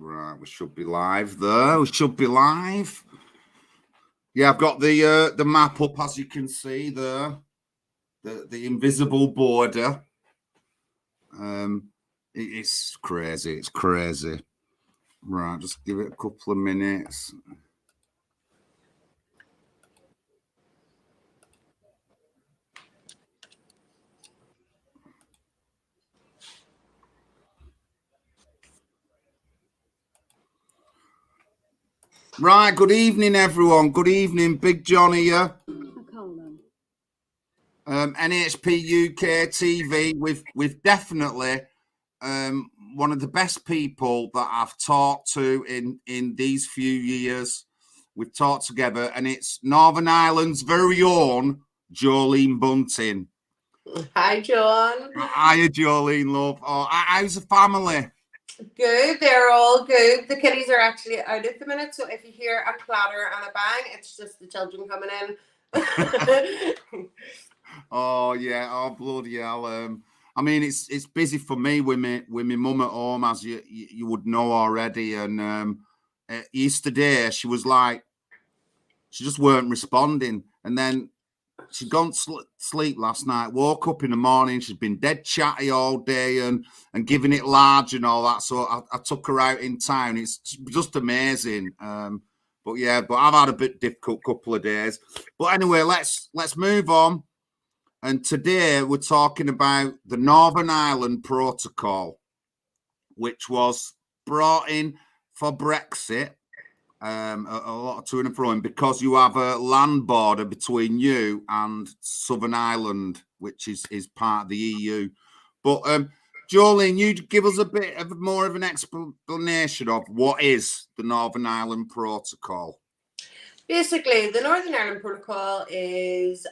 Right, we should be live there. We should be live. Yeah, I've got the map up, as you can see there. The invisible border. It's crazy. It's crazy. Right, just give it a couple of minutes. Right, good evening, everyone. Good evening, Big John here. NHPUK TV. We've definitely one of the best people that I've talked to in these few years. We've talked together, and it's Northern Ireland's very own Jolene Bunting. Hi, John. Hiya, Jolene, love. Oh, how's the family? Good, they're all good. The kiddies are actually out at the minute, so if you hear a clatter and a bang, it's just the children coming in. Oh yeah, oh bloody hell. I mean, it's busy for me with my mum at home, as you would know already. And yesterday she was like, she just weren't responding, and then she'd gone to sleep last night, woke up in the morning, she's been dead chatty all day and giving it large and all that. So I took her out in town. It's just amazing. But I've had a bit difficult couple of days. But anyway, let's move on. And today we're talking about the Northern Ireland Protocol, which was brought in for Brexit. A lot of to and fro, because you have a land border between you and Southern Ireland, which is part of the EU. But Jolene, you give us a bit of more of an explanation of what is the Northern Ireland Protocol. Basically, the Northern Ireland Protocol is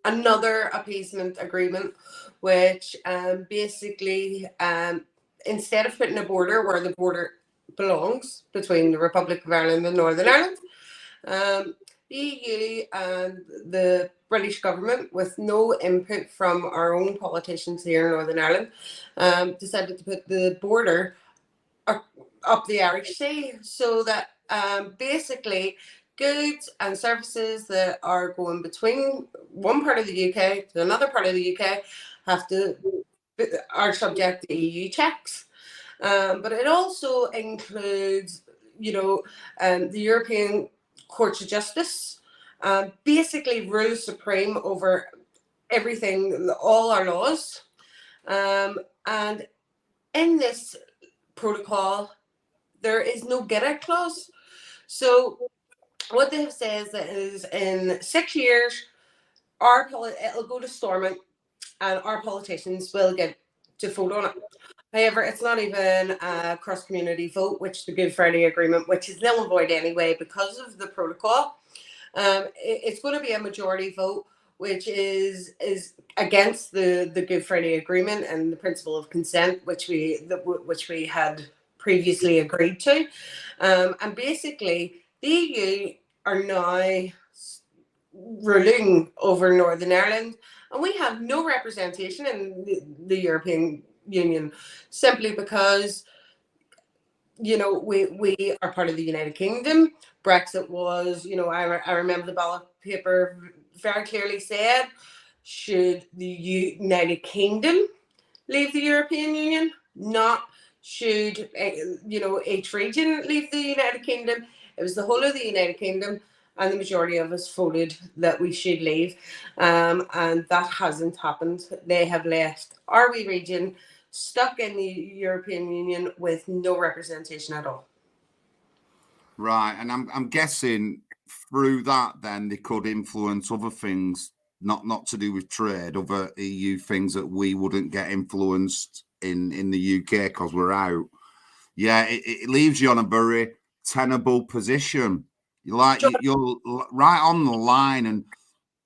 another appeasement agreement, which basically instead of putting a border where the border belongs between the Republic of Ireland and Northern Ireland, the EU and the British government, with no input from our own politicians here in Northern Ireland, decided to put the border up the Irish Sea, so that basically goods and services that are going between one part of the UK to another part of the UK are subject to EU checks. But it also includes, the European Courts of Justice, basically rules supreme over everything, all our laws. And in this protocol, there is no get-out clause. So what they have said is in 6 years, it'll go to Stormont, and our politicians will get to vote on it. However, it's not even a cross-community vote, which the Good Friday Agreement, which is null and void anyway because of the protocol. It's going to be a majority vote, which is against the Good Friday Agreement and the principle of consent, which we had previously agreed to. And basically, the EU are now ruling over Northern Ireland, and we have no representation in the European Union, simply because we are part of the United Kingdom. Brexit was, I remember the ballot paper very clearly said, should the United Kingdom leave the European Union, not should each region leave the United Kingdom. It was the whole of the United Kingdom, and the majority of us voted that we should leave, and that hasn't happened. They have left our wee region stuck in the European Union with no representation at all. Right, and I'm guessing through that then they could influence other things, not to do with trade, other EU things that we wouldn't get influenced in the UK because we're out. Yeah, it leaves you on a very tenable position. You're right on the line, and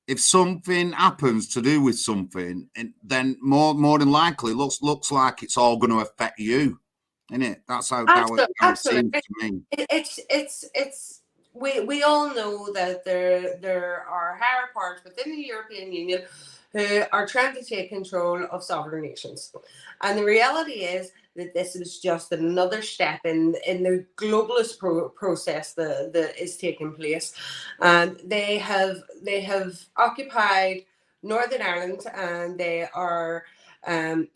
if something happens to do with something, then more than likely looks like it's all going to affect you, isn't it? That's how it seems to me. It's we all know that there are higher powers within the European Union who are trying to take control of sovereign nations. And the reality is that this is just another step in the globalist process that is taking place. And they have occupied Northern Ireland, and they are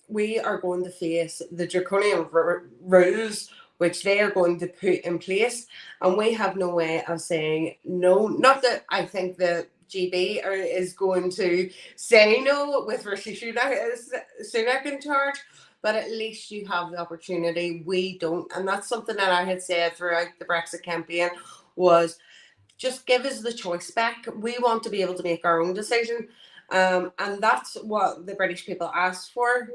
we are going to face the draconian rules which they are going to put in place, and we have no way of saying no. Not that I think that GB is going to say no with Rishi Sunak in charge, but at least you have the opportunity. We don't, and that's something that I had said throughout the Brexit campaign was just give us the choice back. We want to be able to make our own decision, and that's what the British people asked for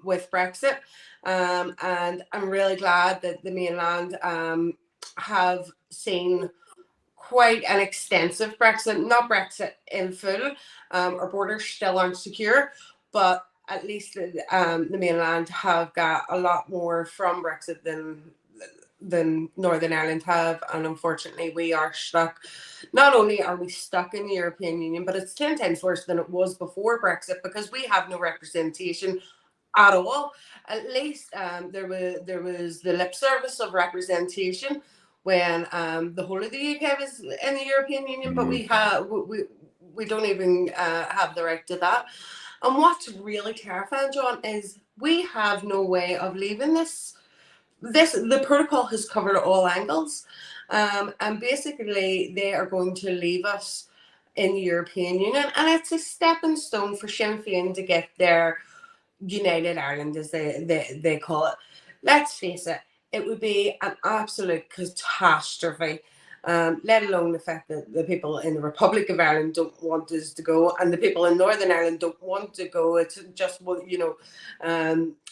with Brexit. And I'm really glad that the mainland have seen quite an extensive Brexit, not Brexit in full. Our borders still aren't secure, but at least the mainland have got a lot more from Brexit than Northern Ireland have, and unfortunately we are stuck. Not only are we stuck in the European Union, but it's 10 times worse than it was before Brexit because we have no representation at all. At least there was the lip service of representation when the whole of the UK was in the European Union, but we don't even have the right to that. And what's really terrifying, John, is we have no way of leaving this. The protocol has covered all angles, and basically they are going to leave us in the European Union, and it's a stepping stone for Sinn Féin to get their United Ireland, as they call it. Let's face it, it would be an absolute catastrophe, let alone the fact that the people in the Republic of Ireland don't want us to go, and the people in Northern Ireland don't want to go. It's just,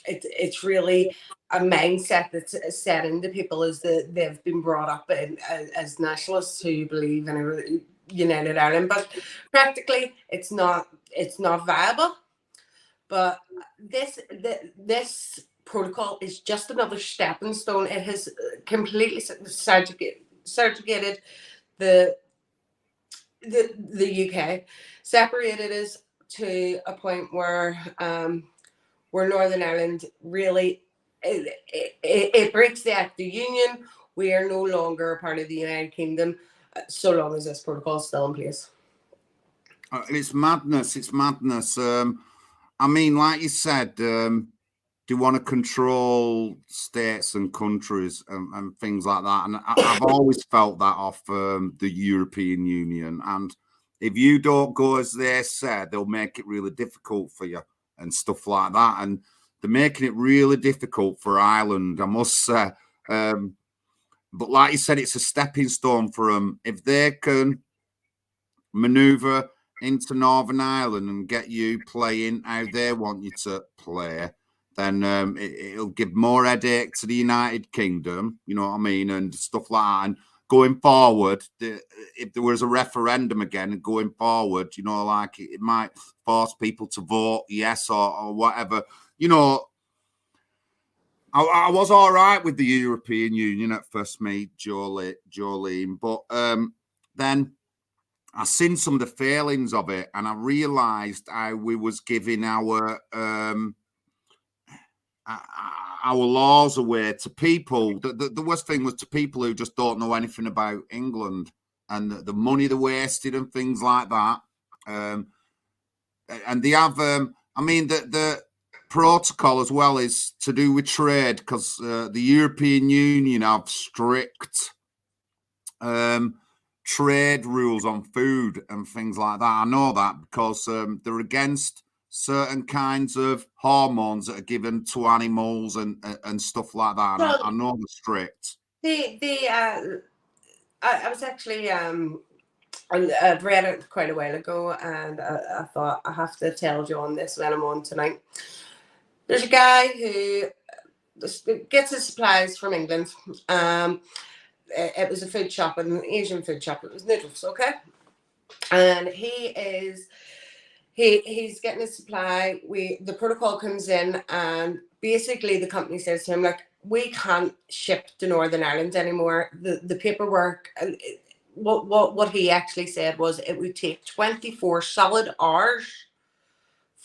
it's really a mindset that's set into people as they've been brought up as nationalists who believe in a United Ireland, but practically it's not viable. But this protocol is just another stepping stone. It has completely subjugated the UK, separated us to a point where Northern Ireland really it breaks the Act of Union. We are no longer a part of the United Kingdom so long as this protocol is still in place. It's madness. It's madness. I mean, like you said, do want to control states and countries and things like that. And I've always felt that off the European Union. And if you don't go as they said, they'll make it really difficult for you and stuff like that. And they're making it really difficult for Ireland, I must say. But like you said, it's a stepping stone for them. If they can manoeuvre into Northern Ireland and get you playing how they want you to play, then it'll give more headache to the United Kingdom, you know what I mean, and stuff like that. And going forward, if there was a referendum again going forward, you know, like it might force people to vote yes or whatever. You know, I was all right with the European Union at first, me, Jolene, but then I seen some of the failings of it, and I realised how we was giving our laws away to people. The worst thing was to people who just don't know anything about England and the money they wasted and things like that. And they have, I mean, the protocol as well is to do with trade, because the European Union have strict trade rules on food and things like that. I know that because they're against certain kinds of hormones that are given to animals and stuff like that. And I know they're strict. I was actually I'd read it quite a while ago, and I thought I have to tell John this when I'm on tonight. There's a guy who gets his supplies from England. It was a food shop, an Asian food shop. It was noodles, okay? And he's getting his supply. The protocol comes in, and basically the company says to him, like, we can't ship to Northern Ireland anymore. The paperwork, what he actually said was it would take 24 solid hours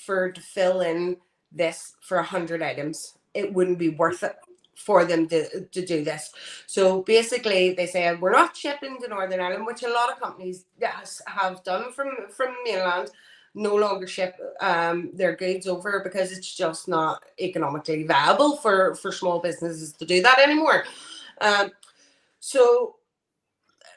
to fill in this for 100 items. It wouldn't be worth it for them to do this. So basically they said, we're not shipping to Northern Ireland, which a lot of companies have done from mainland, no longer ship their goods over because it's just not economically viable for small businesses to do that anymore. So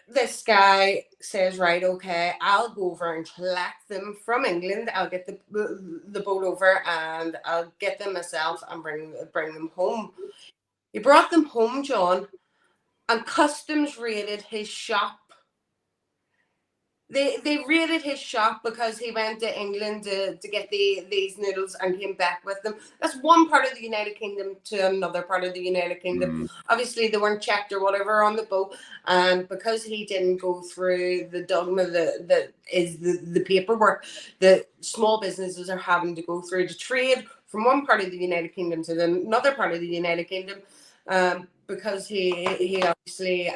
this guy says, right, okay, I'll go over and collect them from England. I'll get the boat over and I'll get them myself and bring them home. He brought them home, John, and customs raided his shop. They raided his shop because he went to England to get these noodles and came back with them. That's one part of the United Kingdom to another part of the United Kingdom. Obviously, they weren't checked or whatever on the boat. And because he didn't go through the dogma that is the paperwork that small businesses are having to go through to trade from one part of the United Kingdom to another part of the United Kingdom, because he obviously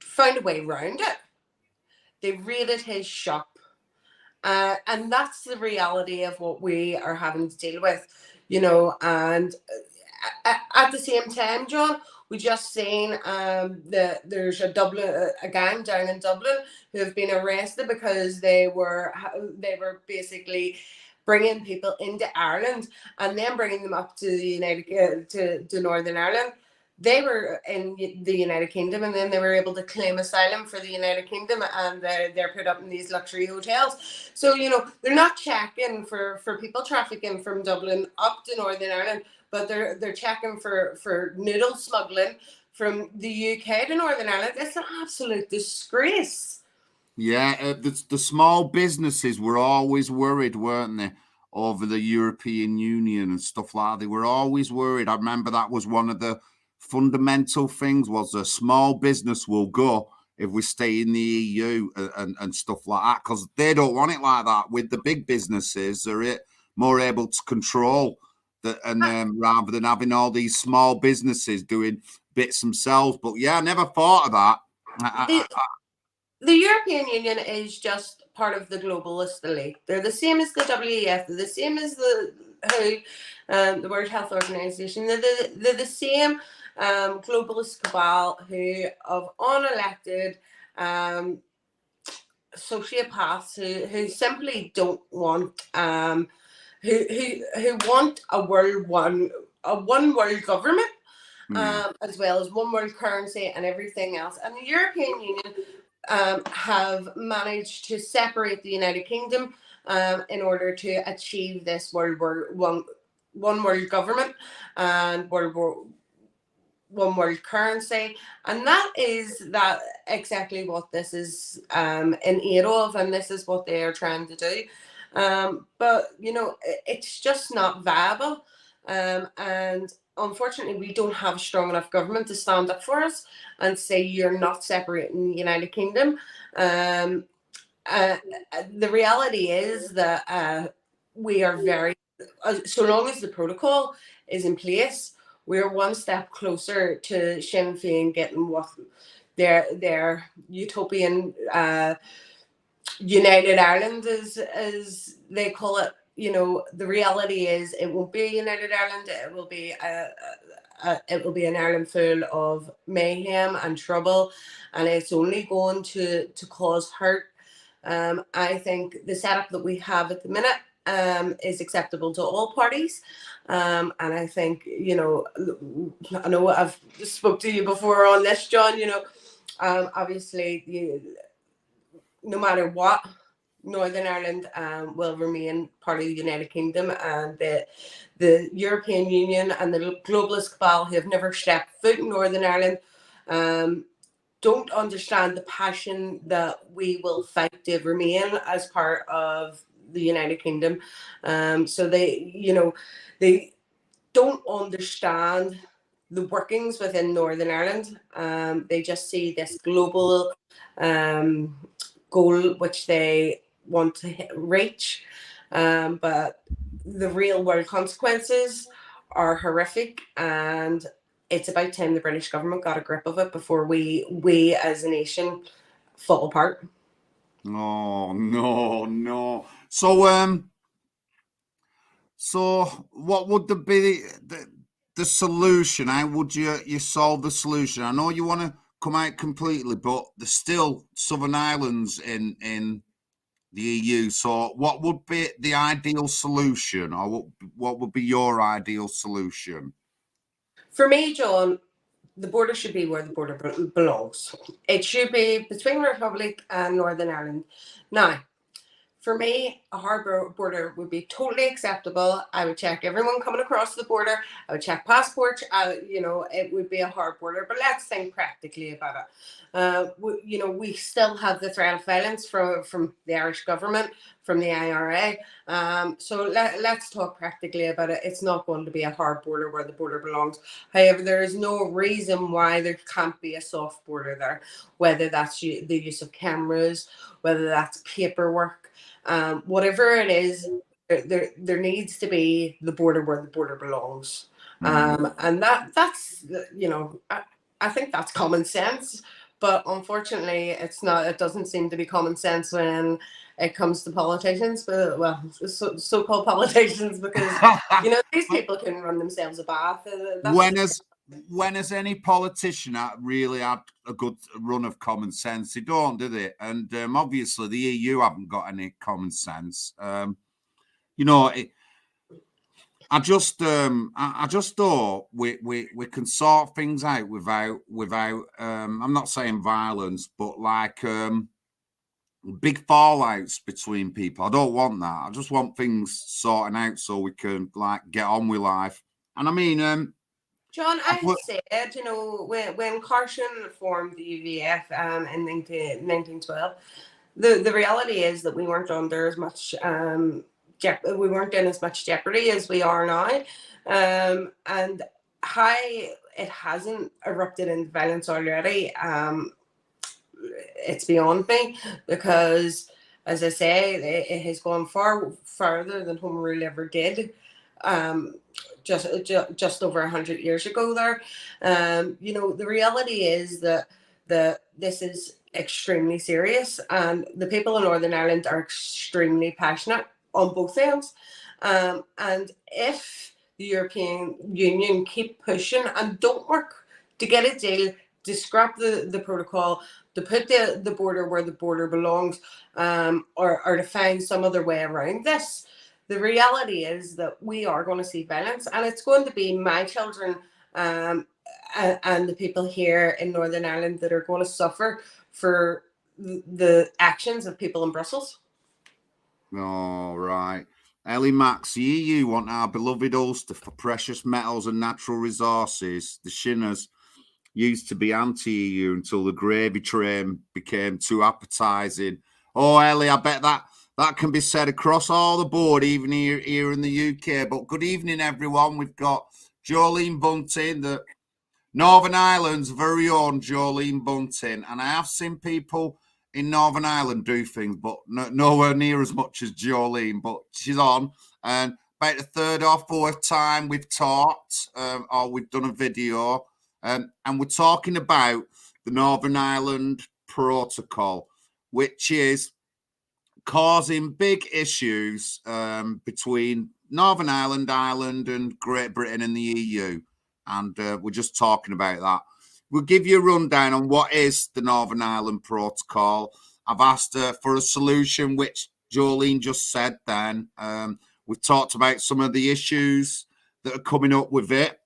found a way around it. They raided his shop. And that's the reality of what we are having to deal with, you know. And at the same time, John, we just seen that there's a gang down in Dublin who have been arrested because they were basically bringing people into Ireland and then bringing them up to the to Northern Ireland. They were in the United Kingdom and then they were able to claim asylum for the United Kingdom, and they're put up in these luxury hotels. So, you know, they're not checking for people trafficking from Dublin up to Northern Ireland, but they're checking for noodle smuggling from the UK to Northern Ireland. It's an absolute disgrace. Yeah, the small businesses were always worried, weren't they, over the European Union and stuff like that. They were always worried. I remember that was one of the fundamental things, was a small business will go if we stay in the EU and stuff like that, because they don't want it like that. With the big businesses, they're more able to control that, and rather than having all these small businesses doing bits themselves. But yeah, I never thought of that. The European Union is just part of the globalist elite. They're the same as the WEF. They're the same as the WHO, the World Health Organization. They're the same globalist cabal who of unelected sociopaths who simply don't want who want a one world government, as well as one world currency and everything else. And the European Union have managed to separate the United Kingdom in order to achieve this one world government and one world currency, and that is exactly what this is in aid of, and this is what they are trying to do. But you know, it's just not viable, and unfortunately, we don't have a strong enough government to stand up for us and say you're not separating the United Kingdom. The reality is that we are very, so long as the protocol is in place, we're one step closer to Sinn Féin getting what their utopian United Ireland, as they call it. You know, the reality is it won't be a United Ireland. It will be an Ireland full of mayhem and trouble, and it's only going to cause hurt. I think the setup that we have at the minute is acceptable to all parties, and I think, you know, I know I've spoke to you before on this, John. You know, obviously, no matter what, Northern Ireland will remain part of the United Kingdom, and the European Union and the globalist cabal who have never stepped foot in Northern Ireland don't understand the passion that we will fight to remain as part of the United Kingdom. So they don't understand the workings within Northern Ireland. They just see this global goal which they want to reach, but the real world consequences are horrific, and it's about time the British government got a grip of it before we as a nation fall apart. No. So So, what would be the solution? How would you solve the solution? I know you want to come out completely, but there's still Southern Islands in the EU. So, what would be the ideal solution, or what would be your ideal solution? For me, John, the border should be where the border belongs. It should be between Republic and Northern Ireland. Now, for me, a hard border would be totally acceptable. I would check everyone coming across the border. I would check passports. It would be a hard border. But let's think practically about it. We still have the threat of violence from the Irish government, from the IRA. So let's talk practically about it. It's not going to be a hard border where the border belongs. However, there is no reason why there can't be a soft border there, whether that's the use of cameras, whether that's paperwork. Whatever it is, there needs to be the border where the border belongs. And that's I think that's common sense, but unfortunately it's not. It doesn't seem to be common sense when it comes to politicians, but well, so-called politicians, because these people can run themselves a bath. When has any politician really had a good run of common sense? They don't, do they? And obviously the EU haven't got any common sense. I just thought we can sort things out without I'm not saying violence, but like big fallouts between people. I don't want that. I just want things sorting out so we can like get on with life. And I mean, John, I said, when Carson formed the UVF in 1912, the reality is that we weren't under as much we weren't in as much jeopardy as we are now, and how it hasn't erupted in violence already, it's beyond me, because, as I say, it has gone far further than Home Rule ever did. Just over 100 years ago there. The reality is that this is extremely serious, and the people in Northern Ireland are extremely passionate on both ends. And if the European Union keep pushing and don't work to get a deal, to scrap the protocol, to put the border where the border belongs, or to find some other way around this, the reality is that we are going to see violence, and it's going to be my children and the people here in Northern Ireland that are going to suffer for the actions of people in Brussels. All right. Ellie Max, the EU want our beloved Ulster for precious metals and natural resources. The Shinners used to be anti-EU until the gravy train became too appetising. Oh, Ellie, I bet that can be said across all the board, even here in the UK. But good evening, everyone. We've got Jolene Bunting, the Northern Ireland's very own Jolene Bunting. And I have seen people in Northern Ireland do things, but nowhere near as much as Jolene. But she's on. And about the third or fourth time we've talked, or we've done a video, and we're talking about the Northern Ireland Protocol, which is causing big issues between Northern Ireland, Ireland, and Great Britain and the EU. And we're just talking about that. We'll give you a rundown on what is the Northern Ireland Protocol. I've asked her for a solution, which Jolene just said then. We've talked about some of the issues that are coming up with it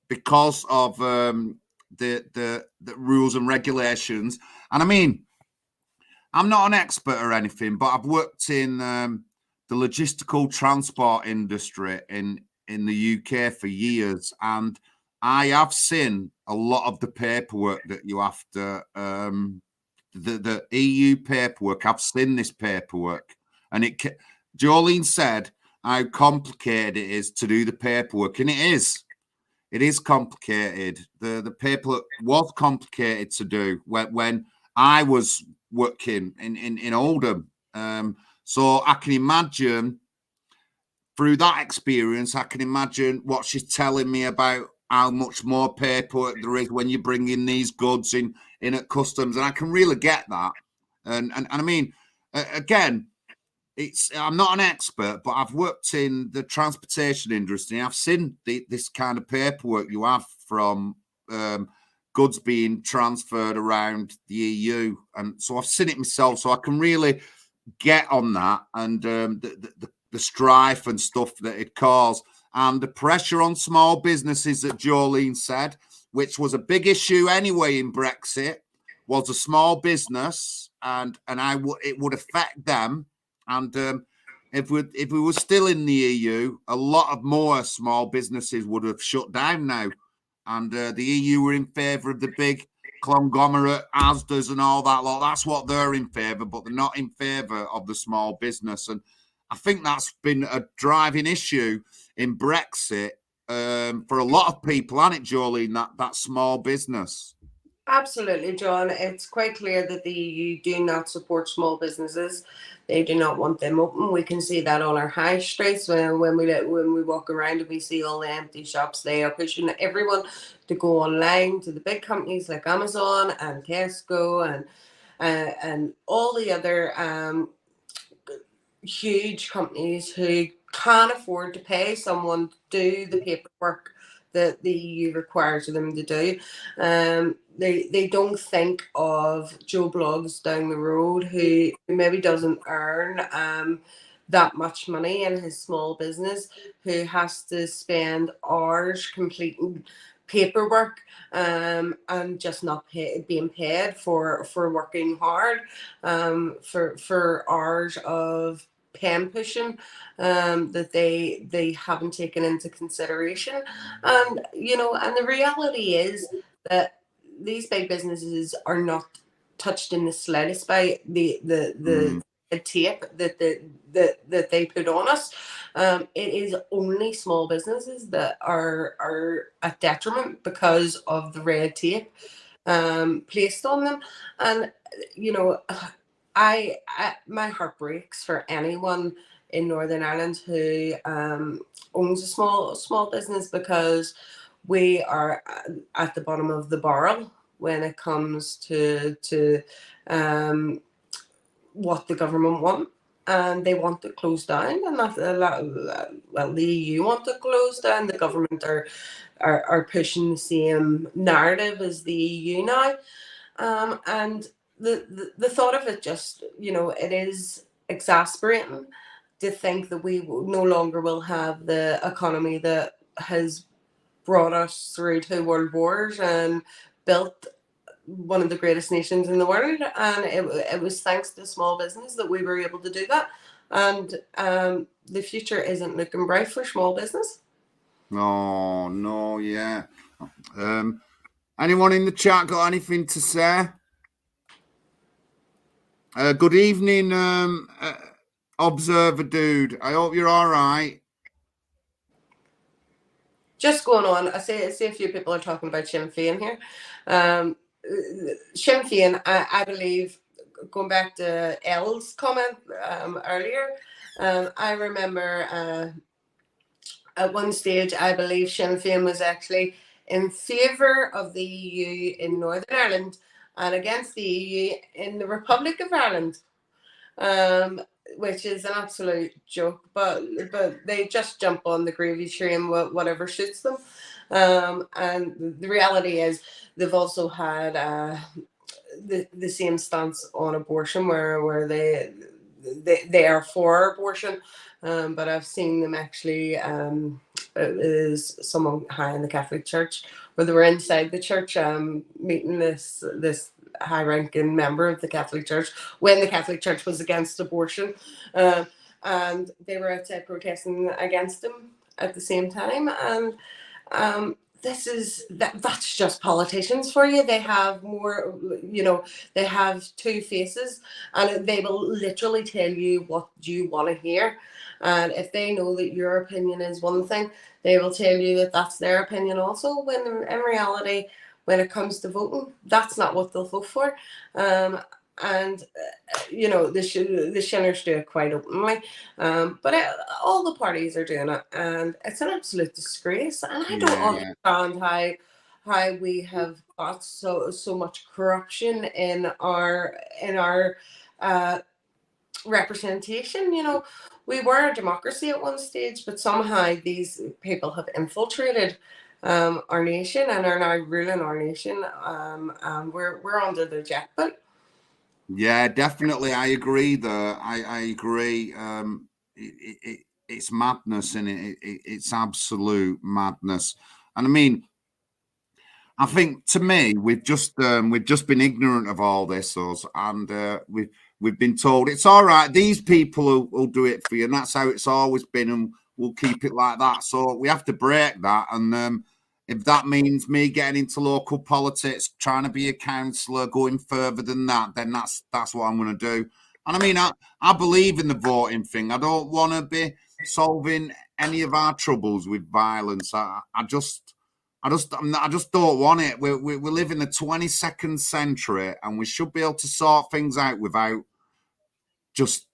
because of the rules and regulations. And I mean, I'm not an expert or anything, but I've worked in the logistical transport industry in the UK for years, and I have seen a lot of the paperwork that you have to, the EU paperwork. I've seen this paperwork, and Jolene said how complicated it is to do the paperwork, and it is. It is complicated. The paperwork was complicated to do when I was working in Oldham. So I can imagine through that experience, I can imagine what she's telling me about how much more paperwork there is when you bring in these goods in at customs. And I can really get that. And I mean, again, I'm not an expert, but I've worked in the transportation industry. I've seen this kind of paperwork you have from goods being transferred around the EU, and so I've seen it myself. So I can really get on that, and the strife and stuff that it caused, and the pressure on small businesses that Jolene said, which was a big issue anyway in Brexit, was a small business, and it would affect them. And if we were still in the EU, a lot of more small businesses would have shut down now. And the EU were in favour of the big conglomerate, Asda's and all that lot. That's what they're in favour, but they're not in favour of the small business. And I think that's been a driving issue in Brexit for a lot of people, hasn't it, Jolene, that small business? Absolutely, John. It's quite clear that the EU do not support small businesses. They do not want them open. We can see that on our high streets when we walk around and we see all the empty shops. They are pushing everyone to go online to the big companies like Amazon and Tesco and all the other huge companies who can't afford to pay someone to do the paperwork that the EU requires them to do. They don't think of Joe Bloggs down the road who maybe doesn't earn that much money in his small business, who has to spend hours completing paperwork and just not being paid for working hard, for hours of pen pushing that they haven't taken into consideration. And and the reality is that these big businesses are not touched in the slightest by the tape that they put on us. It is only small businesses that are at detriment because of the red tape placed on them. And my heart breaks for anyone in Northern Ireland who owns a small business, because we are at the bottom of the barrel when it comes to what the government want. And they want to close down, and well, the EU want to close down. The government are pushing the same narrative as the EU now, and the thought of it just, it is exasperating to think that we no longer will have the economy that has brought us through 2 world wars and built one of the greatest nations in the world. And it was thanks to small business that we were able to do that. And the future isn't looking bright for small business. No, yeah. Anyone in the chat got anything to say? Good evening, Observer Dude. I hope you're all right. Just going on, I see a few people are talking about Sinn Féin here. Sinn Féin, I believe, going back to Elle's comment earlier, I remember at one stage, I believe Sinn Féin was actually in favour of the EU in Northern Ireland and against the EU in the Republic of Ireland, which is an absolute joke. But they just jump on the gravy train, whatever suits them. And the reality is they've also had the same stance on abortion, where they are for abortion, but I've seen them actually. It is someone high in the Catholic Church, where they were inside the church meeting this high-ranking member of the Catholic Church when the Catholic Church was against abortion, and they were outside protesting against him at the same time. And that's just politicians for you. They have more, they have two faces, and they will literally tell you what you want to hear. And if they know that your opinion is one thing, they will tell you that that's their opinion also, when in reality, when it comes to voting, that's not what they'll vote for. And the Shinners do it quite openly, but all the parties are doing it, and it's an absolute disgrace. And I don't understand how we have got so much corruption in our representation. You know, we were a democracy at one stage, but somehow these people have infiltrated our nation and are now ruling our nation. And we're under their jackboot. Yeah, definitely. I agree there. I agree. It's madness, and it's absolute madness. And I mean, I think to me, we've just been ignorant of all this, us, and we've been told it's all right. These people will do it for you, and that's how it's always been, and we'll keep it like that. So we have to break that, and if that means me getting into local politics, trying to be a councillor, going further than that, then that's what I'm going to do. And I mean, I believe in the voting thing. I don't want to be solving any of our troubles with violence. I just don't want it. We live in the 22nd century, and we should be able to sort things out without just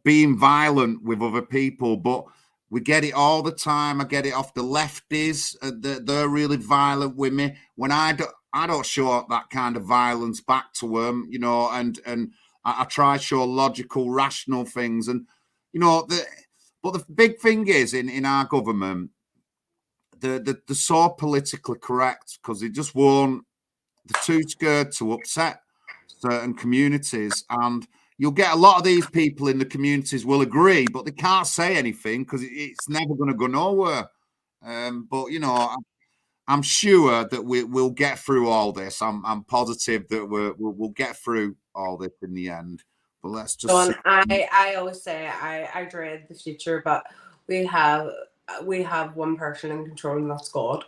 being violent with other people. But we get it all the time. I get it off the lefties. They're really violent with me when I don't show that kind of violence back to them, you know. And I try to show logical, rational things. And you know, but the big thing is in our government, they're so politically correct because they just won't. They're too scared to upset certain communities, and you'll get a lot of these people in the communities will agree, but they can't say anything because it's never going to go nowhere. But you know, I'm sure that we'll get through all this. I'm positive that we'll get through all this in the end. But let's just. John, I always say I dread the future, but we have one person in control, and that's God.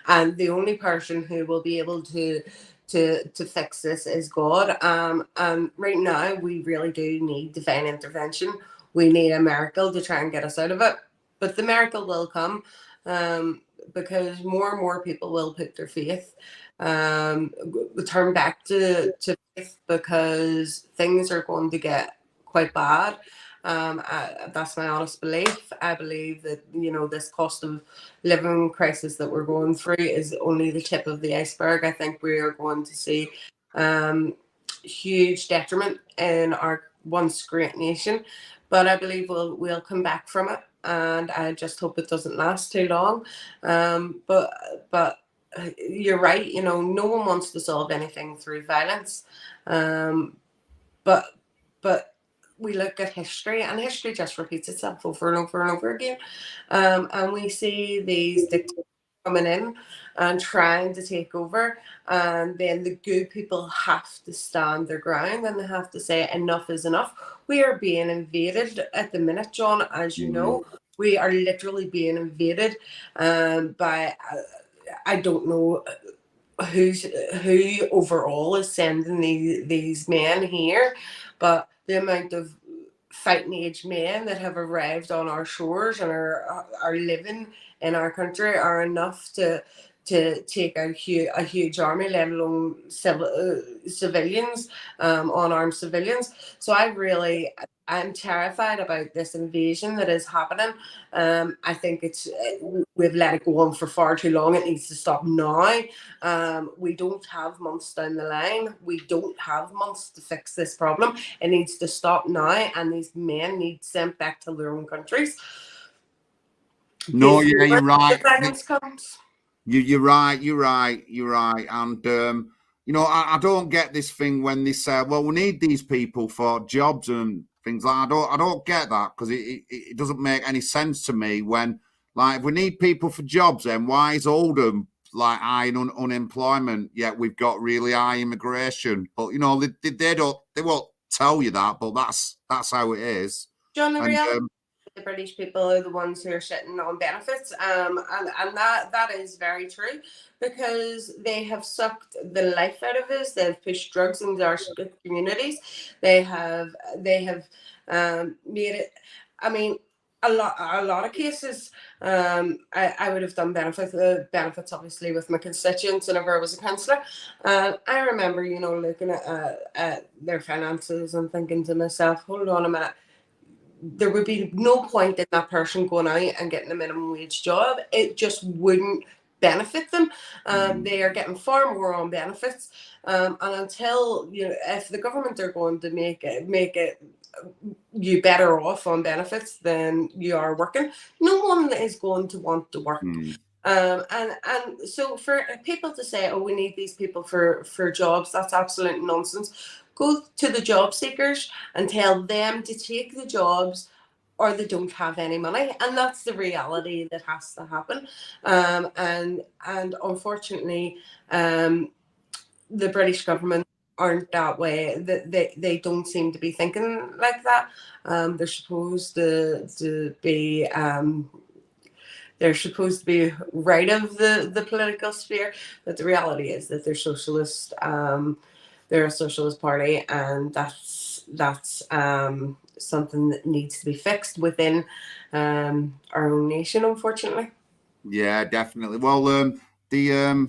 And the only person who will be able to fix this is God. And right now we really do need divine intervention. We need a miracle to try and get us out of it. But the miracle will come, because more and more people will put their faith, turn back to faith, because things are going to get quite bad. That's my honest belief. I believe that, you know, this cost of living crisis that we're going through is only the tip of the iceberg. I think we are going to see huge detriment in our once great nation, but I believe we'll come back from it, and I just hope it doesn't last too long. But you're right. You know, no one wants to solve anything through violence. But we look at history, and history just repeats itself over and over and over again. And we see these dictators coming in and trying to take over, and then the good people have to stand their ground, and they have to say enough is enough. We are being invaded at the minute, John, as you know. We are literally being invaded by I don't know who overall is sending these men here, but the amount of fighting age men that have arrived on our shores and are living in our country are enough to take a huge army, let alone civilians, unarmed civilians. So I'm terrified about this invasion that is happening. I think we've let it go on for far too long. It needs to stop now. We don't have months down the line. We don't have months to fix this problem. It needs to stop now, and these men need sent back to their own countries. No, yeah, you're right. The violence comes. You're right. And you know, I don't get this thing when they say, "Well, we need these people for jobs and things like." I don't get that, because it doesn't make any sense to me. When, like, if we need people for jobs, then why is Oldham like high in unemployment, yet we've got really high immigration? But you know, they won't tell you that, but that's how it is. John, the And reality, the British people are the ones who are sitting on benefits, and that is very true, because they have sucked the life out of us. They've pushed drugs into our communities. They have made it. I mean, a lot of cases. I would have done benefits obviously with my constituents whenever I was a councillor. I remember, you know, looking at their finances and thinking to myself, hold on a minute. There would be no point in that person going out and getting a minimum wage job. It just wouldn't benefit them. They are getting far more on benefits, and until, you know, if the government are going to make it you better off on benefits than you are working, no one is going to want to work. And so for people to say, oh, we need these people for jobs, that's absolute nonsense. Go to the job seekers and tell them to take the jobs, or they don't have any money, and that's the reality that has to happen. And unfortunately, the British government aren't that way. They don't seem to be thinking like that. They're supposed to be they're supposed to be right of the political sphere, but the reality is that they're socialist. They're a socialist party, and that's something that needs to be fixed within our own nation, unfortunately. Yeah, definitely. Well, the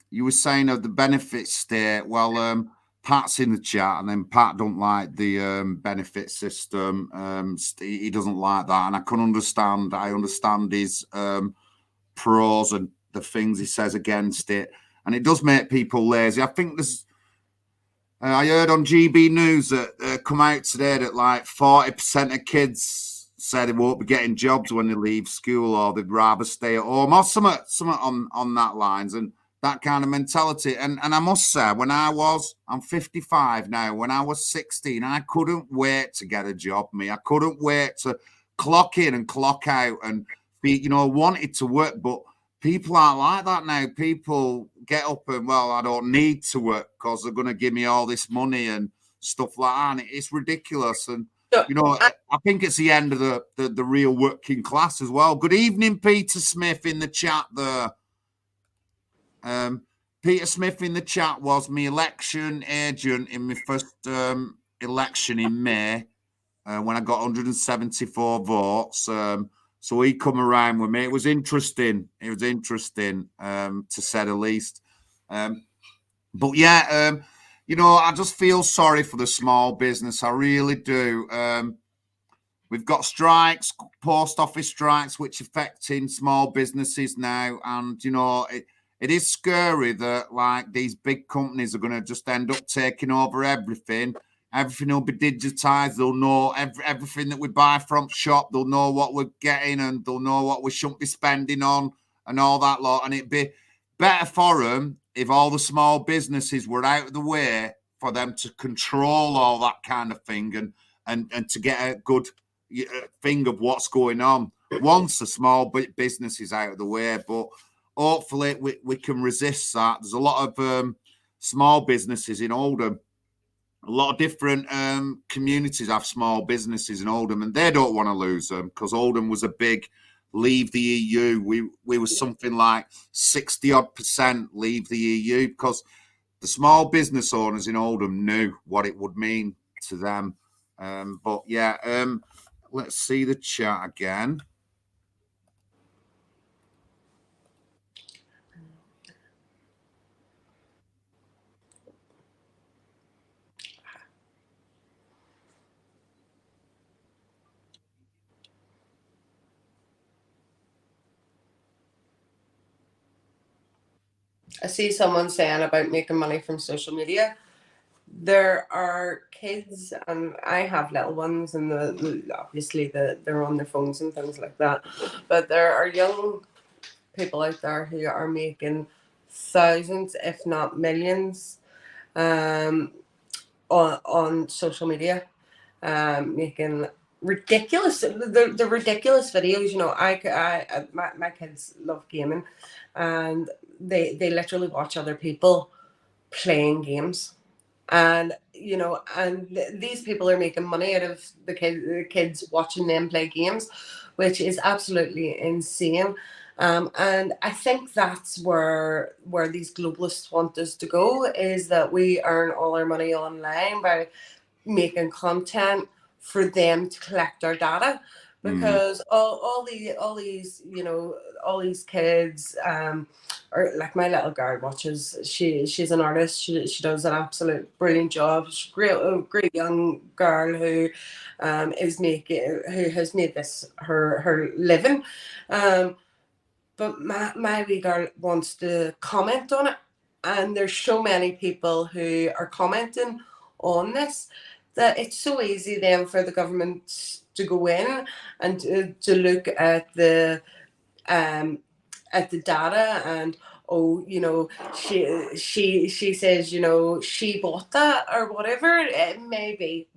you were saying of the benefit state. Well, Pat's in the chat, and then Pat don't like the benefit system. He doesn't like that, and I can understand. I understand his pros and the things he says against it, and it does make people lazy. I think there's. I heard on GB News that come out today that like 40% of kids say they won't be getting jobs when they leave school, or they'd rather stay at home, or something on that lines, and that kind of mentality. And I must say, I'm 55 now. When I was 16, I couldn't wait to get a job. I couldn't wait to clock in and clock out and be, wanted to work. But people aren't like that now. People get up and, well, I don't need to work because they're going to give me all this money and stuff like that. And it's ridiculous. And I think it's the end of the real working class as well. Good evening, Peter Smith in the chat there. Peter Smith in the chat was my election agent in my first election in May when I got 174 votes. So he come around with me. It was interesting. To say the least. But yeah, I just feel sorry for the small business. I really do. We've got strikes, post office strikes, which affecting small businesses now. And, it is scary that like these big companies are going to just end up taking over everything. Everything will be digitized. They'll know everything that we buy from shop. They'll know what we're getting, and they'll know what we shouldn't be spending on and all that lot. And it'd be better for them if all the small businesses were out of the way for them to control all that kind of thing and to get a good thing of what's going on once the small business is out of the way. But hopefully we can resist that. There's a lot of small businesses in Oldham. A lot of different communities have small businesses in Oldham, and they don't want to lose them because Oldham was a big leave the EU. We were something like 60% leave the EU because the small business owners in Oldham knew what it would mean to them. But yeah, let's see the chat again. I see someone saying about making money from social media. There are kids, and I have little ones, and obviously they're on their phones and things like that. But there are young people out there who are making thousands, if not millions, on social media, making ridiculous the ridiculous videos. My kids love gaming, and they literally watch other people playing games, and these people are making money out of the kids watching them play games, which is absolutely insane. And I think that's where these globalists want us to go, is that we earn all our money online by making content for them to collect our data, because all these kids, or like my little girl watches, she's an artist, she does an absolute brilliant job. She's a great young girl who has made this her living, but but my wee girl wants to comment on it, and there's so many people who are commenting on this that it's so easy then for the government to go in and to look at the data and, oh, you know, she says, you know, she bought that or whatever it may be,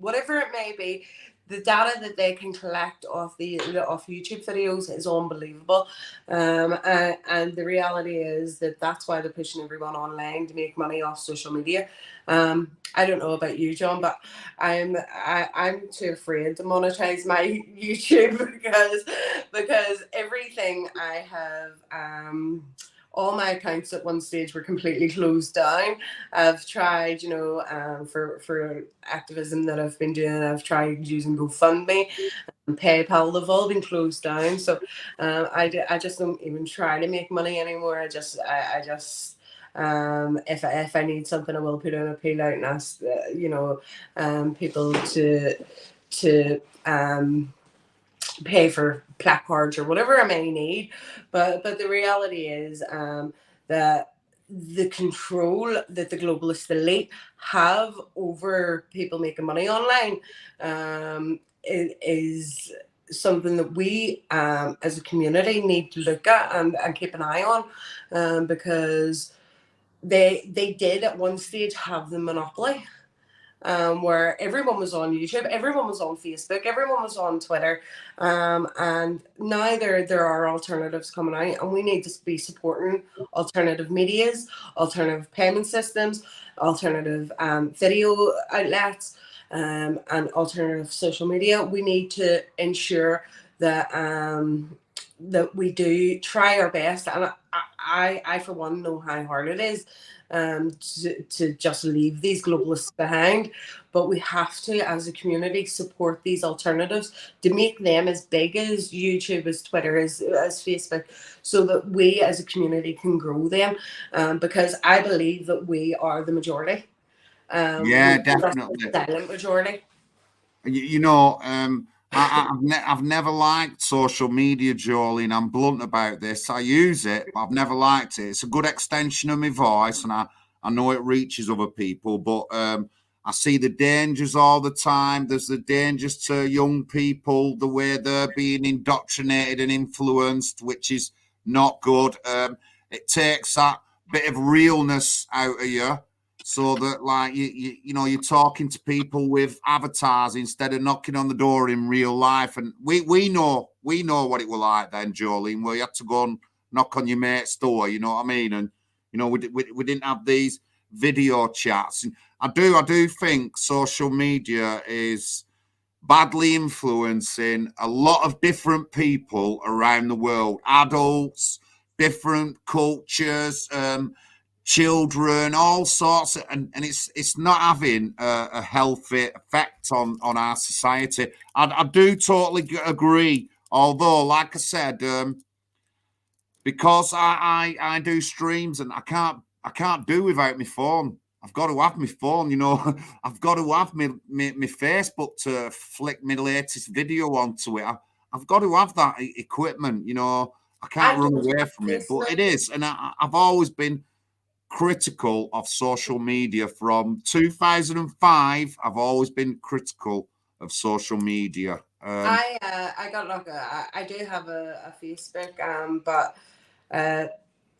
the data that they can collect off YouTube videos is unbelievable. And the reality is that that's why they're pushing everyone online to make money off social media. I don't know about you, John, but I'm too afraid to monetize my YouTube because everything I have, all my accounts at one stage were completely closed down. I've tried, you know, for activism that I've been doing, I've tried using GoFundMe and PayPal. They've all been closed down. So I just don't even try to make money anymore. I just if I need something, I will put in a appeal out and ask, you know, people to pay for placards or whatever I may need. But the reality is that the control that the globalist elite have over people making money online is something that we as a community need to look at and keep an eye on, because they did at one stage have the monopoly, where everyone was on YouTube, everyone was on Facebook, everyone was on Twitter, and now there are alternatives coming out, and we need to be supporting alternative medias, alternative payment systems, alternative video outlets, and alternative social media. We need to ensure that that we do try our best, and I for one know how hard it is to just leave these globalists behind, but we have to, as a community, support these alternatives to make them as big as YouTube, as Twitter, as Facebook, so that we as a community can grow them, because I believe that we are the majority. Yeah, We're definitely. the silent majority. You know, I've never liked social media, Jolene. I'm blunt about this. I use it, but I've never liked it. It's a good extension of my voice, and I know it reaches other people, but I see the dangers all the time. There's the dangers to young people, the way they're being indoctrinated and influenced, which is not good. It takes that bit of realness out of you, so that, like, you know, you're talking to people with avatars instead of knocking on the door in real life. And we know what it was like then, Jolene, where you had to go and knock on your mate's door. You know what I mean? And you know, we didn't have these video chats. And I do think social media is badly influencing a lot of different people around the world, adults, different cultures, children, all sorts of, and it's not having a healthy effect on our society. I do totally agree, although, like I said, because I do streams and I can't do without my phone. I've got to have my phone, you know. I've got to have my Facebook to flick my latest video onto it. I've got to have that equipment, you know. I can't run away from it, but it is. And I've always been critical of social media from 2005. I've always been critical of social media. I got like I do have a Facebook, but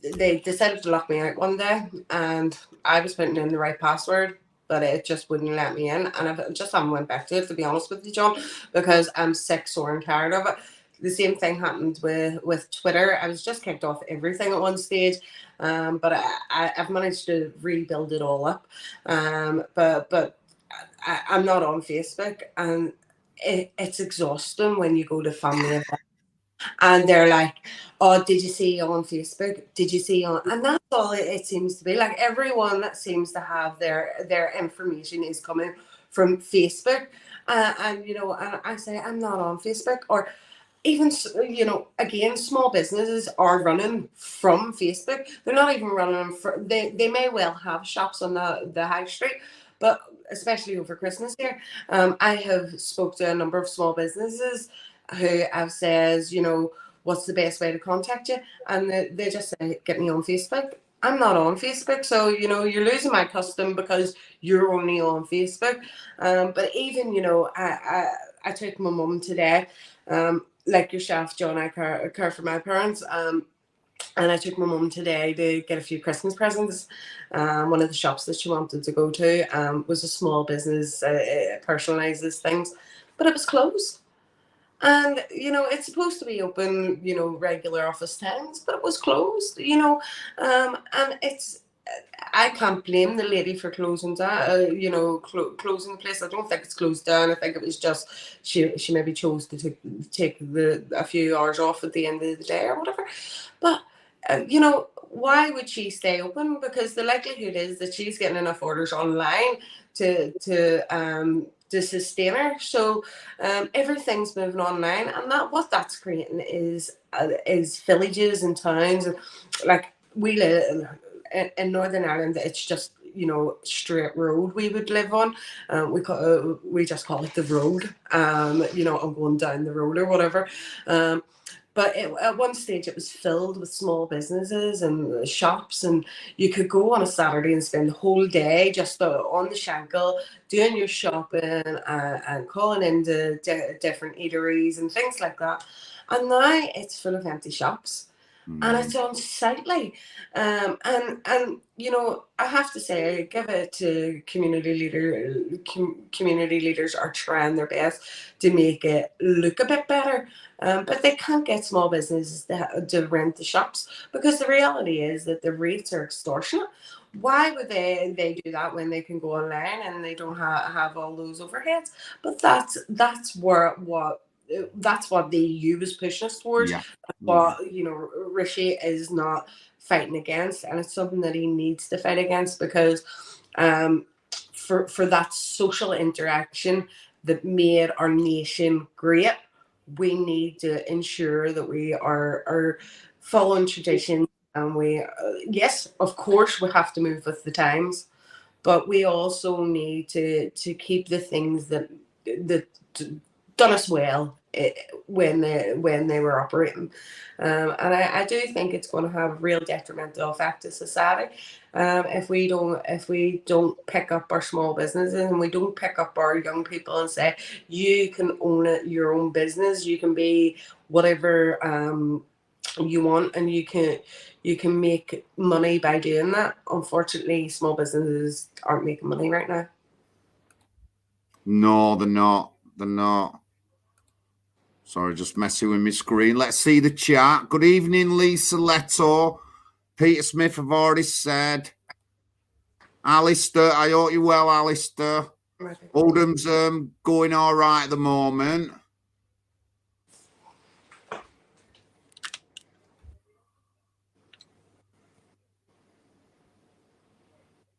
they decided to lock me out one day, and I was putting in the right password, but it just wouldn't let me in, and I just haven't went back to it, to be honest with you, John, because I'm sick, sore, and tired of it. The same thing happened with Twitter. I was just kicked off everything at one stage, but I've managed to rebuild it all up. But I'm not on Facebook, and it's exhausting when you go to family events and they're like, "Oh, did you see on Facebook? Did you see on?" And that's all it seems to be. Like, everyone that seems to have their information is coming from Facebook, and you know, and I say I'm not on Facebook. Or even, you know, again, small businesses are running from Facebook. They're not even running from, they may well have shops on the high street, but especially over Christmas here, I have spoke to a number of small businesses who have says, you know, what's the best way to contact you? And they just say, get me on Facebook. I'm not on Facebook, so you're losing my custom because you're only on Facebook. But even I took my mum today, like yourself, John. I care for my parents, and I took my mum today to get a few Christmas presents. One of the shops that she wanted to go to was a small business, personalizes things, but it was closed. And it's supposed to be open, regular office times, but it was closed. And it's I can't blame the lady for closing down. Closing the place. I don't think it's closed down. I think it was just she maybe chose to take a few hours off at the end of the day or whatever. But why would she stay open? Because the likelihood is that she's getting enough orders online to sustain her. So everything's moving online, and what that's creating is villages and towns, and like we live in Northern Ireland. It's just straight road we would live on. We just call it the road. I'm going down the road or whatever. But at one stage, it was filled with small businesses and shops, and you could go on a Saturday and spend the whole day just on the Shankill doing your shopping and calling into different eateries and things like that. And now it's full of empty shops. And it's unsightly. And I have to say, give it to community leaders are trying their best to make it look a bit better. But they can't get small businesses to rent the shops, because the reality is that the rates are extortionate. Why would they do that when they can go online and they don't have all those overheads? But that's what the EU is pushing us towards. Yeah. What Rishi is not fighting against, and it's something that he needs to fight against, because for that social interaction that made our nation great, we need to ensure that we are following tradition, and we yes, of course, we have to move with the times, but we also need to keep the things that done us well when they were operating, and I do think it's going to have a real detrimental effect to society if we don't pick up our small businesses, and we don't pick up our young people and say, you can own your own business, you can be whatever you want, and you can make money by doing that. Unfortunately, small businesses aren't making money right now. No, they're not. Sorry, just messing with my screen. Let's see the chat. Good evening, Lisa Leto. Peter Smith, have already said. Alistair, I hope you're well, Alistair. Oldham's going all right at the moment.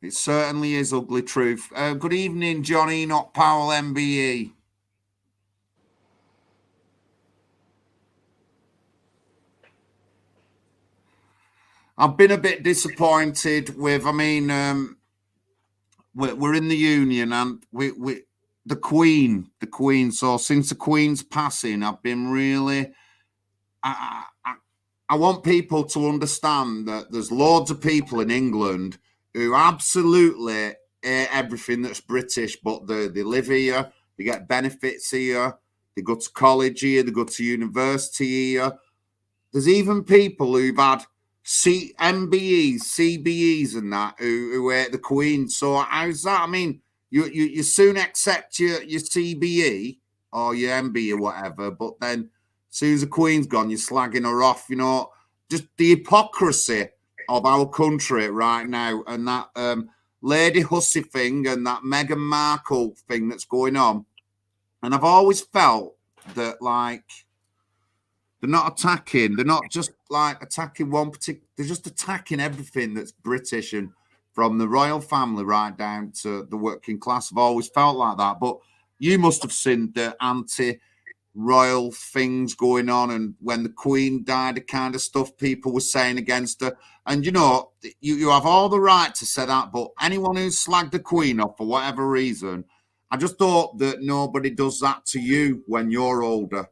It certainly is ugly truth. Good evening, John Enoch Powell, MBE. I've been a bit disappointed with, we're in the union, and the Queen. So since the Queen's passing, I've been really, I want people to understand that there's loads of people in England who absolutely hate everything that's British, but they live here, they get benefits here, they go to college here, they go to university here. There's even people who've had MBEs, CBEs and that who hate the Queen. So how's that? You soon accept your CBE or your MBE or whatever, but then as soon as the Queen's gone, you're slagging her off. Just the hypocrisy of our country right now, and that Lady Hussey thing and that Meghan Markle thing that's going on. And I've always felt that, like, they're not attacking. They're not just like attacking one particular. They're just attacking everything that's British, and from the royal family right down to the working class. I've always felt like that. But you must have seen the anti-royal things going on, and when the Queen died, the kind of stuff people were saying against her. And you have all the right to say that. But anyone who slagged the Queen off for whatever reason, I just hope that nobody does that to you when you're older.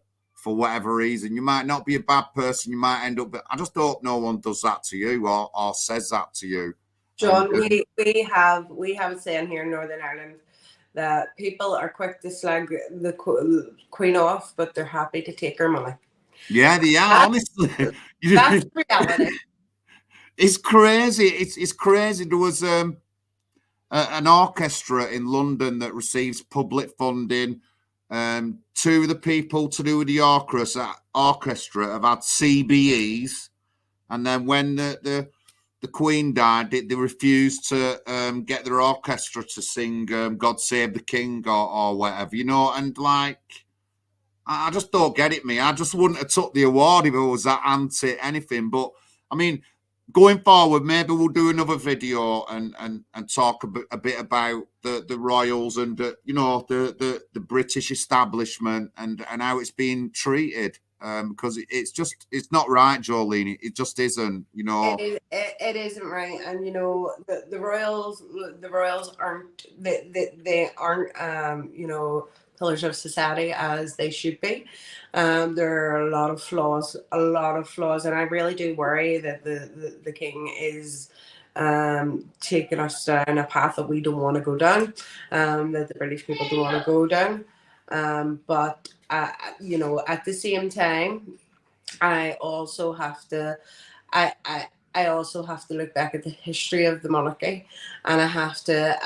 for whatever reason. You might not be a bad person. You might end up, but I just hope no one does that to you or says that to you. John, we have a saying here in Northern Ireland that people are quick to slag the Queen off, but they're happy to take her money. Yeah, they are, honestly. That's reality. It's crazy. It's crazy. There was an orchestra in London that receives public funding. Two of the people to do with the orchestra have had CBEs, and then when the Queen died, they refused to get their orchestra to sing "God Save the King" or whatever, and like, I just don't get it, me. I just wouldn't have took the award if it was that anti anything. But I mean, going forward, maybe we'll do another video and talk a bit about the royals and the British establishment and how it's being treated. Because it's not right, Jolene. It just isn't, It isn't right, and the royals aren't they aren't pillars of society as they should be. There are a lot of flaws, and I really do worry that the king is taking us down a path that we don't want to go down, that the British people don't want to go down. But at the same time, I also have to, I also have to look back at the history of the monarchy, and I have to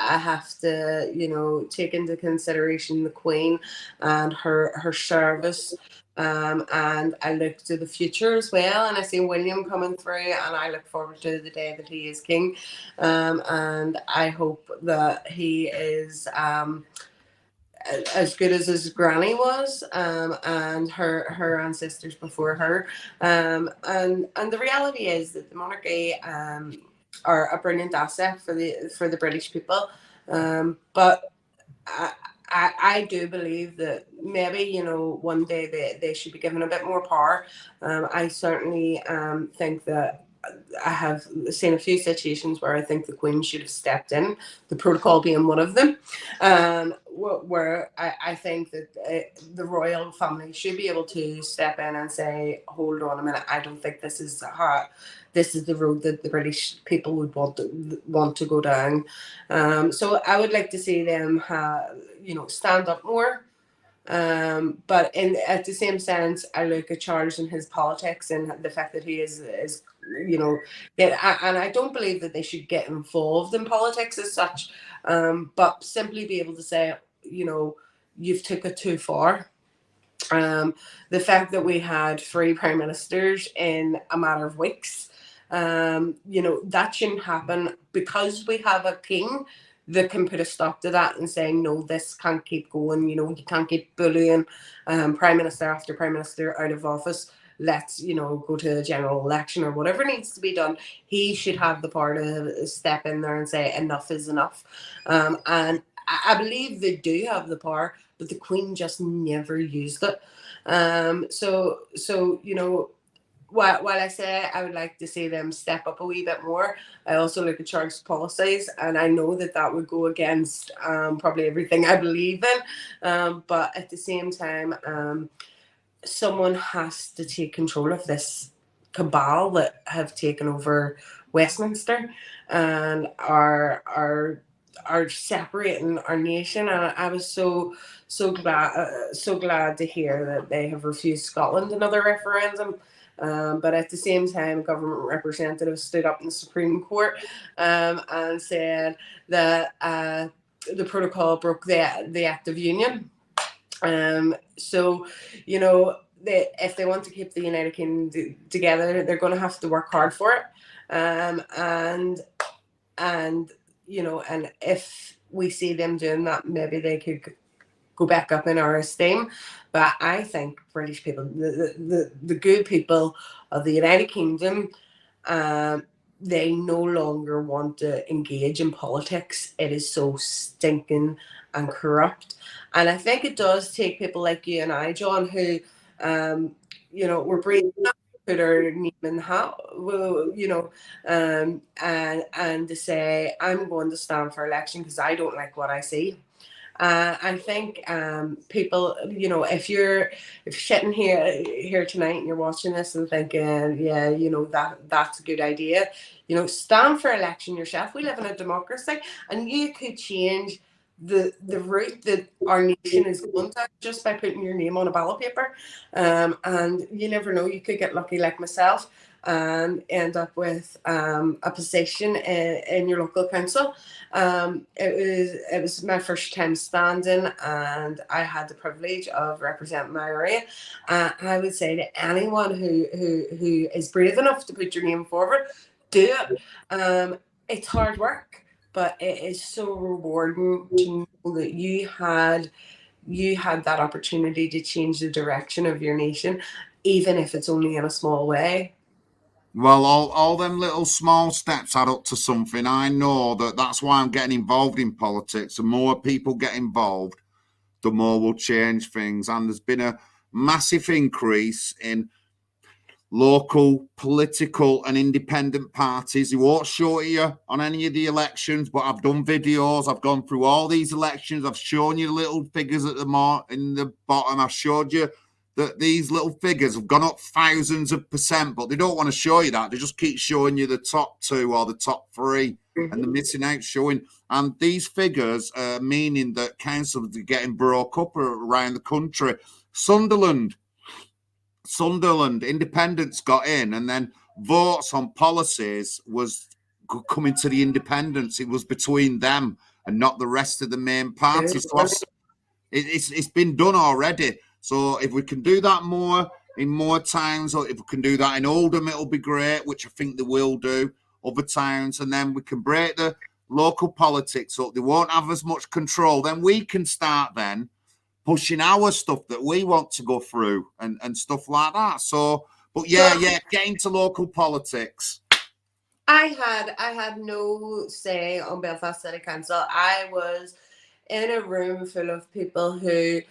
take into consideration the Queen and her service. And I look to the future as well, and I see William coming through, and I look forward to the day that he is king. And I hope that he is as good as his granny was, and her ancestors before her. And the reality is that the monarchy are a brilliant asset for the British people. But I do believe that maybe one day they should be given a bit more power. I certainly think that I have seen a few situations where I think the Queen should have stepped in, the protocol being one of them, where I think that the royal family should be able to step in and say, hold on a minute, I don't think this is the road that the British people would want to go down. So I would like to see them stand up more. But at the same sense, I look at Charles and his politics and the fact that he is and I don't believe that they should get involved in politics as such, but simply be able to say, you've took it too far. The fact that we had 3 prime ministers in a matter of weeks, that shouldn't happen. Because we have a king that can put a stop to that and saying, no, this can't keep going. You can't keep bullying prime minister after prime minister out of office. Let's go to a general election or whatever needs to be done. He should have the power to step in there and say enough is enough. And I believe they do have the power, but the Queen just never used it. While I say I would like to see them step up a wee bit more, I also look at Charles' policies, and I know that would go against probably everything I believe in. But at the same time, someone has to take control of this cabal that have taken over Westminster and are separating our nation. And I was so glad to hear that they have refused Scotland another referendum. But at the same time, government representatives stood up in the Supreme Court and said that the protocol broke the Act of Union. So, if they want to keep the United Kingdom together, they're going to have to work hard for it. And if we see them doing that, maybe they could go back up in our esteem. But I think British people, the good people of the United Kingdom, they no longer want to engage in politics. It is so stinking and corrupt. And I think it does take people like you and I, John, who, we're brave enough to put our name in the hat, and to say, I'm going to stand for election because I don't like what I see. I think people, you know, if you're sitting here tonight and you're watching this and thinking, yeah, you know, that's a good idea, you know, stand for election yourself. We live in a democracy, and you could change the route that our nation is going to just by putting your name on a ballot paper. And you never know, you could get lucky like myself and end up with a position in your local council. It was my first time standing, and I had the privilege of representing my area. I would say to anyone who is brave enough to put your name forward, do it. It's hard work, but it is so rewarding to know that you had that opportunity to change the direction of your nation, even if it's only in a small way. Well, all them little small steps add up to something. I know that's why I'm getting involved in politics. The more people get involved, the more we'll change things. And there's been a massive increase in local political and independent parties. He won't show you on any of the elections, but I've done videos. I've gone through all these elections. I've shown you little figures at in the bottom. I've showed you that these little figures have gone up thousands of percent, but they don't want to show you that. They just keep showing you the top 2 or the top 3, and they're missing out showing. And these figures are meaning that councils are getting broke up around the country. Sunderland, independents got in, and then votes on policies was coming to the independents. It was between them and not the rest of the main parties. So it's been done already. So if we can do that more in more towns, or if we can do that in Oldham, it'll be great, which I think they will do, other towns, and then we can break the local politics up. They won't have as much control. Then we can start then pushing our stuff that we want to go through and stuff like that. So, but yeah, get into local politics. I had no say on Belfast City Council. I was in a room full of people who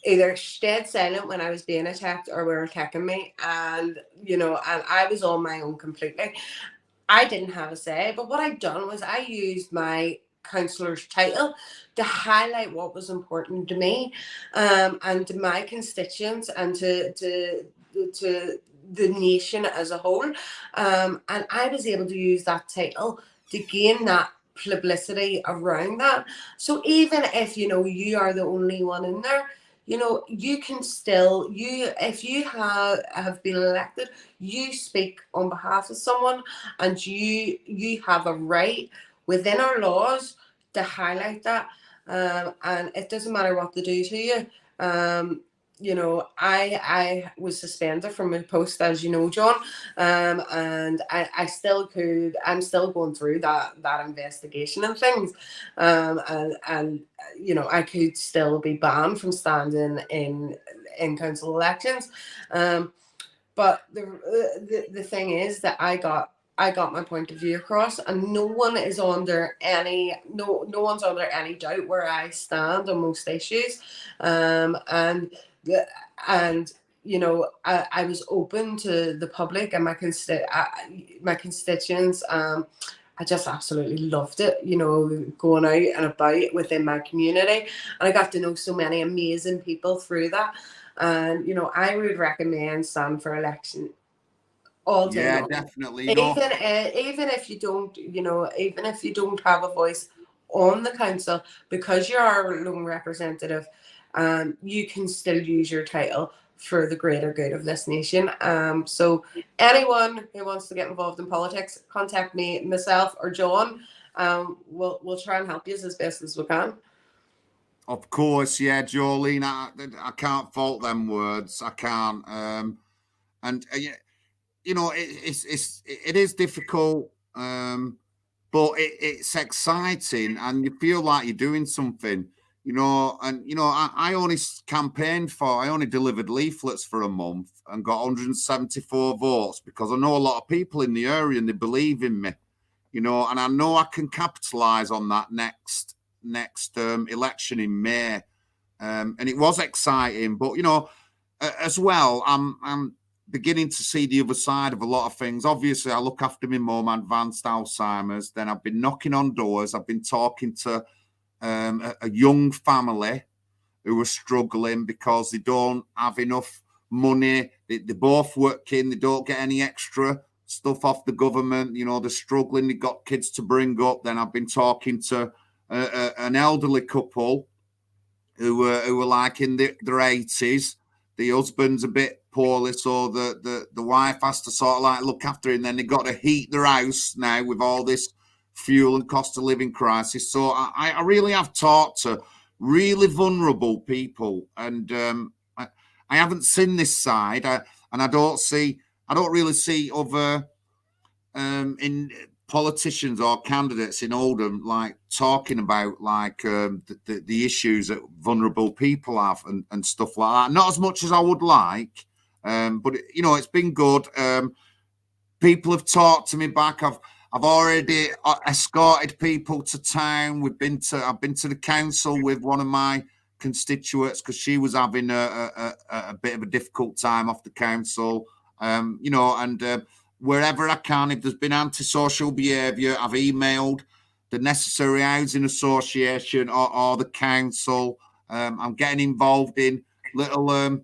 either stayed silent when I was being attacked or were attacking me, and you know, and I was on my own completely. I didn't have a say, but what I'd done was I used my councillor's title to highlight what was important to me, and to my constituents, and to the nation as a whole. And I was able to use that title to gain that publicity around that. So even if, you know, you are the only one in there, you know, you can still, if you have been elected, you speak on behalf of someone, and you have a right within our laws to highlight that. And it doesn't matter what they do to you. You know, I was suspended from my post, as you know, John, and I'm still going through that investigation and things, and you know, I could still be banned from standing in council elections, but the thing is that I got my point of view across, and no one's under any doubt where I stand on most issues, and you know, I was open to the public and my constituents. I just absolutely loved it, you know, going out and about within my community, and I got to know so many amazing people through that. And you know, I would recommend stand for election all day long. Definitely. Even if you don't, you know, even if you don't have a voice on the council, because you are a lone representative, you can still use your title for the greater good of this nation. So anyone who wants to get involved in politics, contact me, myself, or John. We'll try and help you as best as we can. Of course, yeah, Jolene. I can't fault them words. I can't. And you know, it is difficult, but it's exciting, and you feel like you're doing something. You know, and you know, I only I only delivered leaflets for a month and got 174 votes because I know a lot of people in the area and they believe in me. You know, and I know I can capitalise on that next election in May, and it was exciting. But you know, as well, I'm beginning to see the other side of a lot of things. Obviously, I look after my mum, advanced Alzheimer's. Then I've been knocking on doors. I've been talking to a young family who are struggling because they don't have enough money. They're both working. They don't get any extra stuff off the government. You know, they're struggling. They've got kids to bring up. Then I've been talking to an elderly couple who were like in their 80s. The husband's a bit poorly, so the wife has to sort of like look after him. Then they've got to heat their house now with all this fuel and cost of living crisis. So I really have talked to really vulnerable people, and I haven't seen this side, and I don't really see other in politicians or candidates in Oldham like talking about like the issues that vulnerable people have and stuff like that. Not as much as I would like, but you know, it's been good. People have talked to me back. I've already escorted people to town. I've been to the council with one of my constituents because she was having a bit of a difficult time off the council. You know, and wherever I can, if there's been antisocial behaviour, I've emailed the necessary housing association or the council. I'm getting involved in little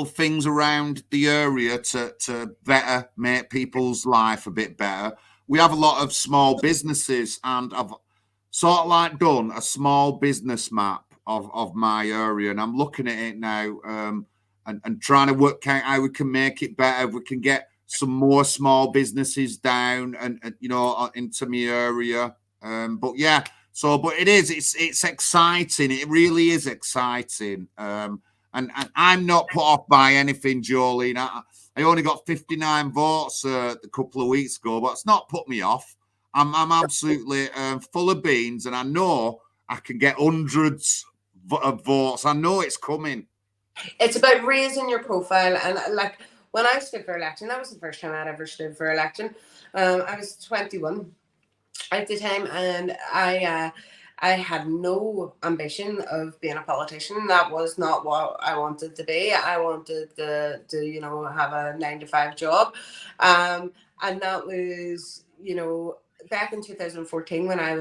things around the area to better make people's life a bit better. We have a lot of small businesses, and I've sort of like done a small business map of my area, and I'm looking at it now and trying to work out how we can make it better. If we can get some more small businesses down and you know, into my area. But yeah, so but it's exciting. It really is exciting. And I'm not put off by anything, Jolene. I only got 59 votes a couple of weeks ago, but it's not put me off. I'm absolutely full of beans, and I know I can get hundreds of votes. I know it's coming. It's about raising your profile, and like when I stood for election, that was the first time I'd ever stood for election. I was 21 at the time, and I had no ambition of being a politician. That was not what I wanted to be. I wanted to you know, have a 9-to-5 job, and that was, you know, back in 2014 when I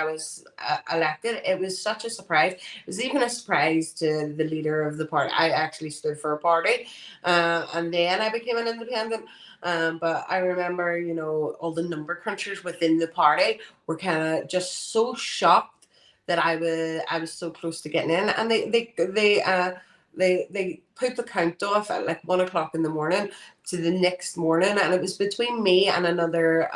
was elected. It was such a surprise. It was even a surprise to the leader of the party. I actually stood for a party, and then I became an independent. But I remember, you know, all the number crunchers within the party were kind of just so shocked that I was so close to getting in, and they put the count off at like 1 o'clock in the morning to the next morning, and it was between me and another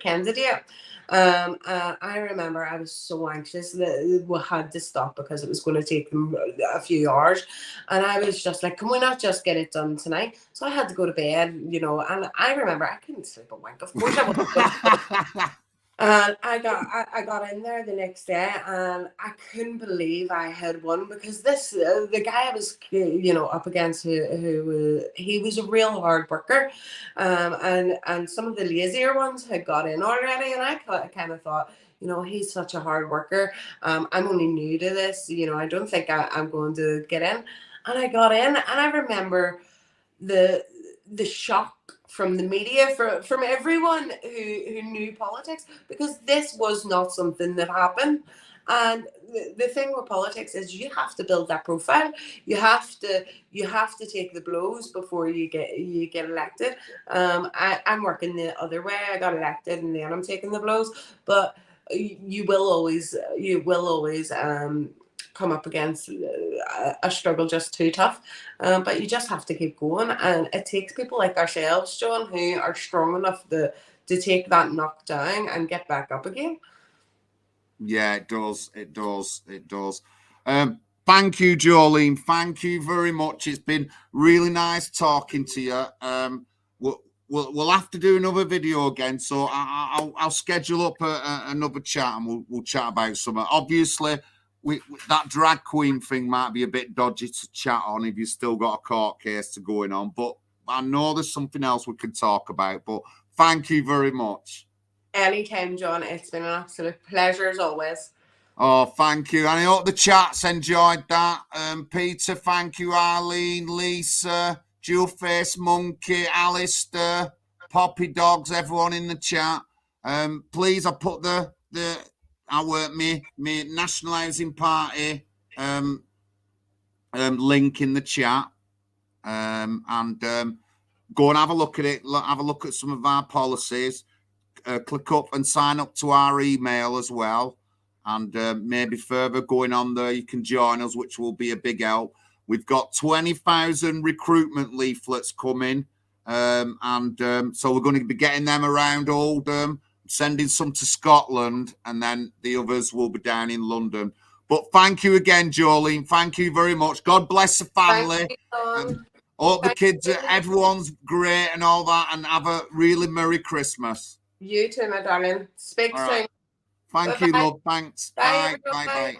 candidate. I remember I was so anxious that we had to stop because it was going to take them a few hours, and I was just like, "Can we not just get it done tonight?" So I had to go to bed, you know. And I remember I couldn't sleep a wink. Of course, I wasn't. And I got in there the next day, and I couldn't believe I had won, because this the guy I was, you know, up against, who he was a real hard worker, and some of the lazier ones had got in already, and I kind of thought, you know, he's such a hard worker. I'm only new to this, you know. I don't think I'm going to get in, and I got in, and I remember the shock from the media, from everyone who knew politics, because this was not something that happened. And the thing with politics is you have to build that profile. You have to take the blows before you get elected. I'm working the other way. I got elected and then I'm taking the blows, but you will always come up against a struggle just too tough. But you just have to keep going, and it takes people like ourselves, John, who are strong enough to take that knock down and get back up again. Yeah, it does. It does. It does. Thank you, Jolene. Thank you very much. It's been really nice talking to you. We'll have to do another video again, so I'll schedule up another chat, and we'll chat about something. Obviously, that drag queen thing might be a bit dodgy to chat on if you've still got a court case to going on, but I know there's something else we can talk about. But thank you very much. Anytime, John. It's been an absolute pleasure as always. Oh, thank you. And I hope the chat's enjoyed that. Peter, thank you. Arlene, Lisa, Jewel Face Monkey, Alistair, Poppy Dogs, everyone in the chat. Please, I put the me National Housing Party link in the chat, and go and have a look at it. Have a look at some of our policies. Click up and sign up to our email as well, and maybe further going on there, you can join us, which will be a big help. We've got 20,000 recruitment leaflets coming, so we're going to be getting them around Oldham, sending some to Scotland, and then the others will be down in London. But thank you again, Jolene. Thank you very much. God bless the family. Hope the kids, everyone's great and all that, and have a really Merry Christmas. You too, my darling. Speak soon. Thank you, love. Thanks. Bye. Bye.